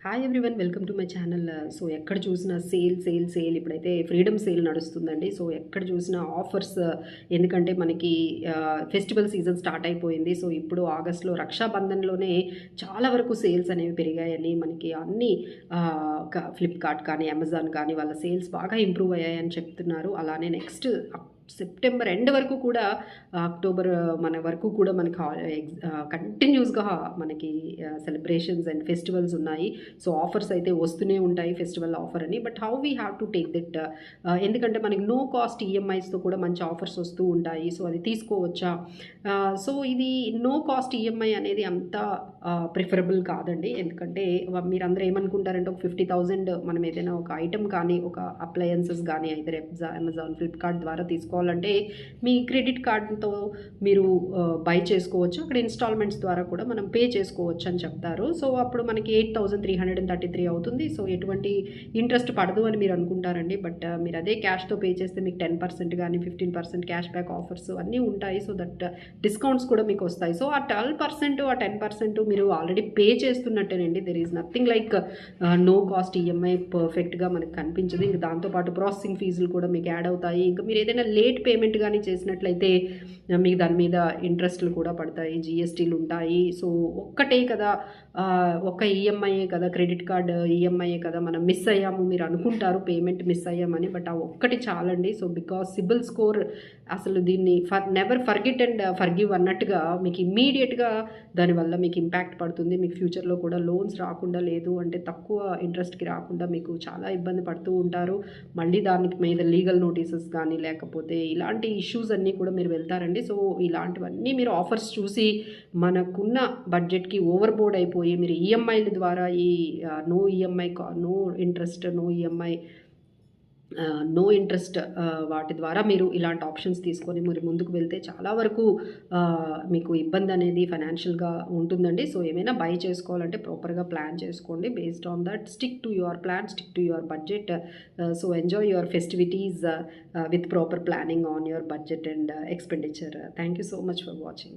Hi everyone, welcome to my channel. So ఎక్కడ చూసినా sale ఇప్పుడైతే ఫ్రీడమ్ సేల్ నడుస్తుందండి. సో ఎక్కడ చూసినా ఆఫర్స్, ఎందుకంటే మనకి ఫెస్టివల్ సీజన్ స్టార్ట్ అయిపోయింది. సో ఇప్పుడు ఆగస్ట్లో రక్షాబంధన్లోనే చాలా వరకు సేల్స్ అనేవి పెరిగాయని మనకి అన్ని ఫ్లిప్కార్ట్ కానీ అమెజాన్ కానీ వాళ్ళ సేల్స్ బాగా ఇంప్రూవ్ అయ్యాయని చెప్తున్నారు. అలానే నెక్స్ట్ సెప్టెంబర్ ఎండ్ వరకు కూడా, అక్టోబర్ మన వరకు కూడా మనకి కంటిన్యూస్గా మనకి సెలబ్రేషన్స్ అండ్ ఫెస్టివల్స్ ఉన్నాయి. సో ఆఫర్స్ అయితే వస్తూనే ఉంటాయి, ఫెస్టివల్ ఆఫర్ అని. But how we have to take that, ఎందుకంటే మనకి నో కాస్ట్ ఈఎంఐస్తో కూడా మంచి ఆఫర్స్ వస్తూ ఉంటాయి. సో అది తీసుకోవచ్చా? సో ఇది నో కాస్ట్ ఈఎంఐ అనేది అంత ప్రిఫరబుల్ కాదండి. ఎందుకంటే మీరందరూ ఏమనుకుంటారంటే ఒక 50,000 మనం ఏదైనా ఒక ఐటమ్ కానీ, ఒక అప్లయన్సెస్ కానీ అయితే అమెజాన్, ఫ్లిప్కార్ట్ ద్వారా తీసుకోవాలంటే మీ క్రెడిట్ కార్డుతో మీరు బై చేసుకోవచ్చు. అక్కడ ఇన్స్టాల్మెంట్స్ ద్వారా కూడా మనం పే చేసుకోవచ్చు అని చెప్తారు. సో అప్పుడు మనకి 8,333 అవుతుంది. సో ఎటువంటి ఇంట్రెస్ట్ పడదు అని మీరు అనుకుంటారండి. బట్ మీరు అదే క్యాష్తో పే చేస్తే మీకు 10% కానీ 15% క్యాష్ బ్యాక్ ఆఫర్స్ అన్నీ ఉంటాయి. సో దట్ డిస్కౌంట్స్ కూడా మీకు వస్తాయి. సో ఆ 12%, ఆ 10% మీరు ఆల్రెడీ పే చేస్తున్నట్టేనండి. There is nothing like no cost EMI పర్ఫెక్ట్గా మనకు కనిపించదు. ఇంక దాంతోపాటు ప్రాసెసింగ్ ఫీజులు కూడా మీకు యాడ్ అవుతాయి. ఇంకా మీరు ఏదైనా లేట్ పేమెంట్ కానీ చేసినట్లయితే మీకు దాని మీద ఇంట్రెస్ట్లు కూడా పడతాయి, జిఎస్టీలు ఉంటాయి. సో ఒక్కటే కదా, ఒక ఈఎంఐయే కదా, క్రెడిట్ కార్డ్ ఈఎంఐయే కదా, మనం మిస్ అయ్యాము మీరు అనుకుంటారు పేమెంట్ మిస్ అయ్యామని. బట్ ఆ ఒక్కటి చాలండి. సో బికాస్ సిబిల్ స్కోర్ అసలు దీన్ని నెవర్ ఫర్గెట్ అండ్ ఫర్గివ్ అన్నట్టుగా మీకు ఇమ్మీడియట్గా దానివల్ల మీకు ఇంపాక్ట్ పడుతుంది. మీకు ఫ్యూచర్లో కూడా లోన్స్ రాకుండా, లేదు అంటే తక్కువ ఇంట్రెస్ట్కి రాకుండా మీకు చాలా ఇబ్బంది పడుతూ ఉంటారు. మళ్ళీ దానికి మీద లీగల్ నోటీసెస్ కానీ, లేకపోతే ఇలాంటి ఇష్యూస్ అన్నీ కూడా మీరు వెళ్తారండి. సో ఇలాంటివన్నీ మీరు ఆఫర్స్ చూసి మనకున్న బడ్జెట్కి ఓవర్ బోర్డ్ అయిపోయి మీరు ఈఎంఐల ద్వారా ఈ no EMI, no interest, no interest వాటి ద్వారా మీరు ఇలాంటి ఆప్షన్స్ తీసుకొని మీరు ముందుకు వెళ్తే చాలా వరకు మీకు ఇబ్బంది అనేది ఫైనాన్షియల్గా ఉంటుందండి. సో ఏమైనా బై చేసుకోవాలంటే ప్రాపర్గా ప్లాన్ చేసుకోండి. Based on that stick to your plan, stick to your budget. So enjoy your festivities with proper planning on your budget and expenditure. Thank you so much for watching.